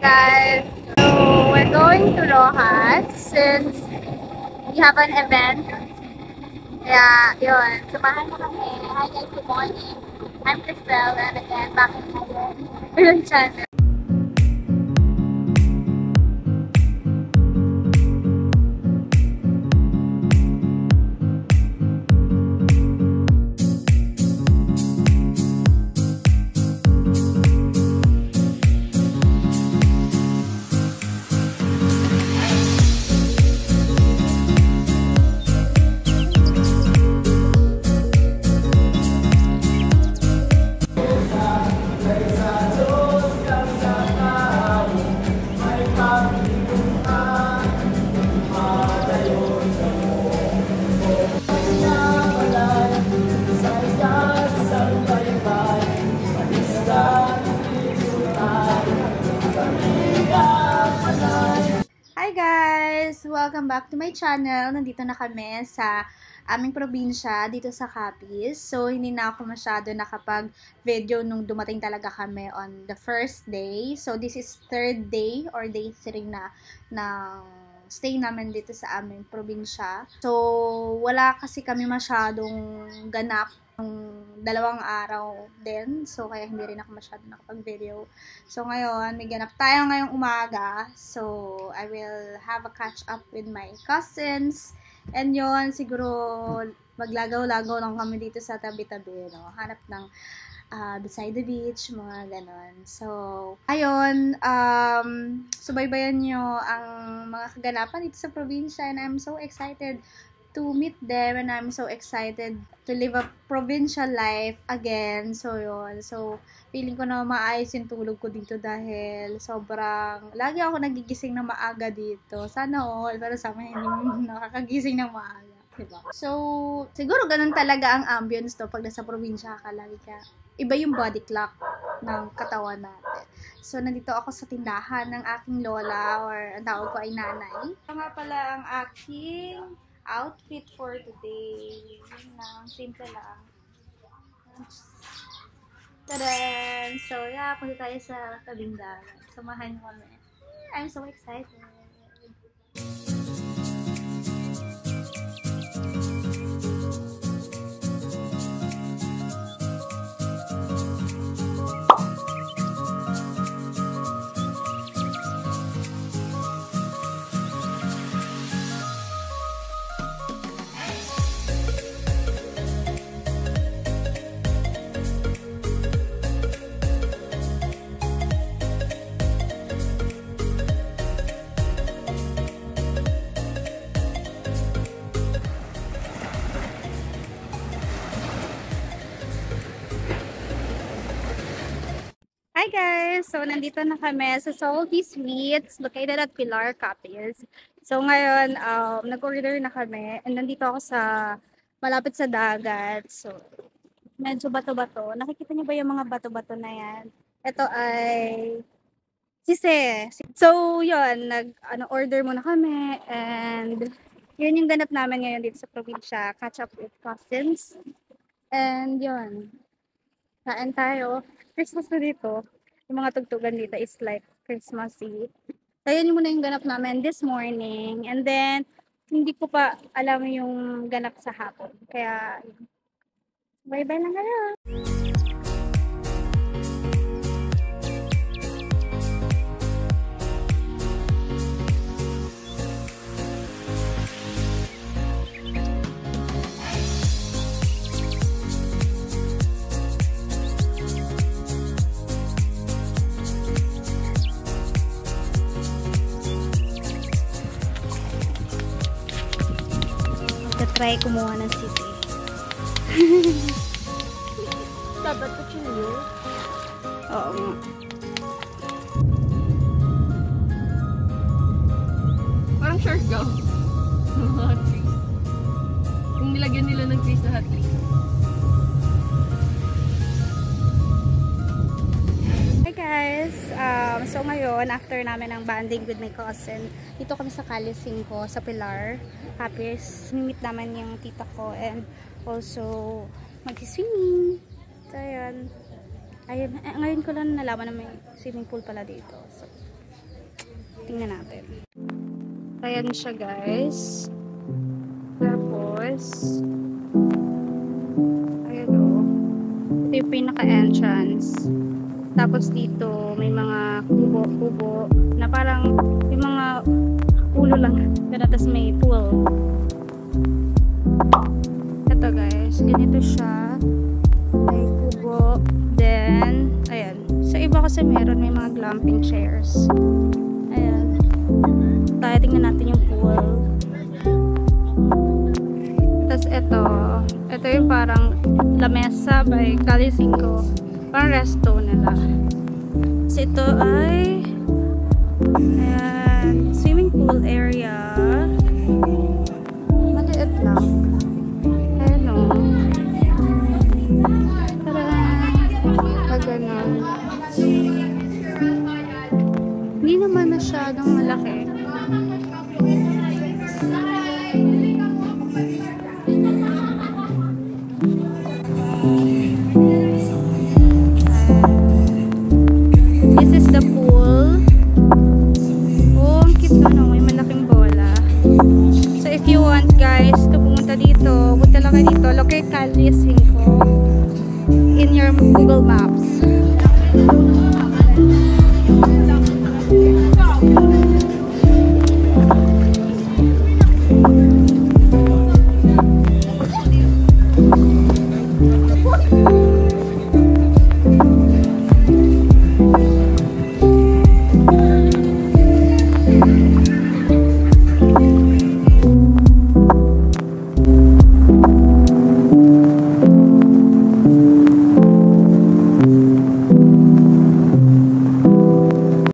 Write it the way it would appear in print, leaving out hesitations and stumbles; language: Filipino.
guys! So, we're going to Rojas since we have an event. Kaya, yun. Sumahan mo kami. Hi guys, good morning. I'm Cristel and again, bakit ngayon? Yung channel. Hi guys! Welcome back to my channel. Nandito na kami sa aming probinsya, dito sa Capiz. So, hindi na ako masyado nakapag-video nung dumating talaga kami on the first day. So, this is third day or day 3 na ng stay namin dito sa aming probinsya. So, wala kasi kami masyadong ganap ng 2 araw din. So, kaya hindi rin ako masyado nakapag-video. So, ngayon, may ganap tayo ngayong umaga. So, I will have a catch up with my cousins. And yun, siguro maglagaw-lagaw lang kami dito sa tabi-tabi. No? Hanap ng beside the beach, mga ganon. So, ayun, subaybayan nyo ang mga kaganapan dito sa probinsya. And I'm so excited to meet them, and I'm so excited to live a provincial life again. So, yun. So, feeling ko na maayos yung tulog ko dito dahil sobrang, lagi ako nagigising na maaga dito. Sana all, pero sa amin hindi nakakagising ng maaga. Diba? So, siguro ganun talaga ang ambience to pag nasa probinsya ka lagi ka. Iba yung body clock ng katawan natin. So, nandito ako sa tindahan ng aking lola, or ang tawag ko ay nanay. Ito nga pala ang aking outfit for today. Yun lang, simple lang. Tadaan! So, yeah, punta tayo sa tabing dagat. Samahan mo kami. I'm so excited! Hi guys! So, nandito na kami sa Salty Sweets, located at Pilar, Capiz. So, ngayon, nag-order na kami. And nandito ako sa, malapit sa dagat. So, medyo bato-bato. Nakikita niyo ba yung mga bato-bato na yan? Ito ay sise. So, yun, order muna kami. And, yun yung ganap namin ngayon dito sa probinsya. Catch up with cousins. And, yun. Kain tayo. Christmas na dito. Yung mga tugtugan dito is like Christmassy. So, yun muna yung ganap namin this morning. And then, hindi ko pa alam yung ganap sa hapon. Kaya, bye-bye lang kayo. Try kumuha ng sisi. Dapat ko chilyo. Oo nga. Parang shark daw. Mga trees. Kung nilagyan nila ng trees lahat. Hi guys! So ngayon, after namin ng banding with my cousin, dito kami sa Kalising ko, sa Pilar. Tapos, meet naman yung tita ko and also mag-swimming. So, ayun. Ayun. Ngayon ko lang nalaman na may swimming pool pala dito. So, tingnan natin. Ayan siya, guys. Tapos, ayan o. Ito yung pinaka-entrance. Tapos dito, may mga kubo-kubo na parang yung mga ulo lang. Tapos may pool. Ito, guys. Ganito siya. May kubo. Then, ayan. Sa iba kasi meron, may mga glamping chairs. Ayan. Tayo, tingnan natin yung pool. Tapos ito yung parang La Mesa by Calle 5. Parang resto nila. Tapos ito ay ayan, swimming pool area. Maliit lang. Ayan o. Ganun. Hindi naman masyadong malaki. This is the pool. Oh, ang cute na, no? May malaking bola. So if you want, guys, to pumunta dito, punta lang kayo dito. Locate Calle 5 in your Google Maps.